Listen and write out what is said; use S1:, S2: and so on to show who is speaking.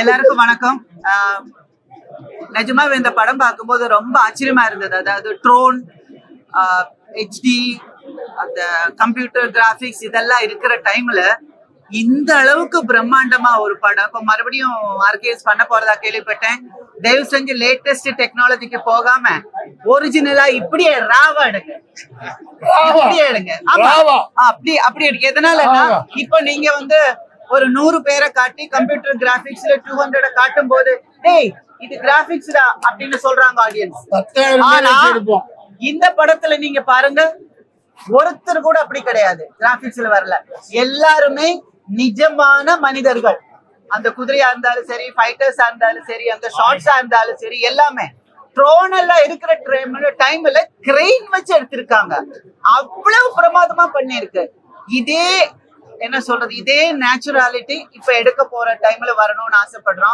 S1: எல்லாருக்கும் வணக்கம். நிஜமாவே இந்த படம் பார்க்கும்போது ரொம்ப ஆச்சரியமா இருந்தது. அதாவது ட்ரோன், ஹெச்டி, அந்த கம்ப்யூட்டர் கிராபிக்ஸ் இதெல்லாம் இருக்கிற டைம்ல இந்த அளவுக்கு பிரம்மாண்டமா ஒரு படம். இப்ப மறுபடியும் ஆர்கேஎஸ் பண்ண போறதா கேள்விப்பட்டேன். தயவு செஞ்சு லேட்டஸ்ட் டெக்னாலஜிக்கு போகாம ஒரிஜினலா இப்படியே ராவா எடுங்க, இப்படியே எடுங்க. அப்படி அப்படி எடுங்க. எதனாலன்னா இப்ப நீங்க வந்து ஒரு 100 பேரை காட்டி கம்ப்யூட்டர் கிராபிக்ஸ்ல 200 காட்டும் போது டேய் இது கிராபிக்ஸ் தான் அப்படின்னு சொல்றாங்க ஆடியன்ஸ். ஆனா இந்த படத்துல நீங்க பாருங்க, ஒருத்தர் கூட அப்படி கிடையாது. கிராபிக்ஸ்ல வரல, எல்லாருமே நிஜமான மனிதர்கள். அந்த குதிரையா இருந்தாலும் சரி, ஃபைட்டர்ஸா இருந்தாலும் சரி, அந்த ஷார்ட்ஸா இருந்தாலும் சரி, எல்லாமே ட்ரோன் எல்லாம் இருக்கிற டைம்ல கிரெயின் வச்சு எடுத்திருக்காங்க. அவ்வளவு பிரமாதமா பண்ணிருக்கு. இதே என்ன சொல்றது, இதே நேச்சுராலிட்டி இப்ப எடுக்க போற டைம்ல வரணும்னு ஆசைப்படுறோம்.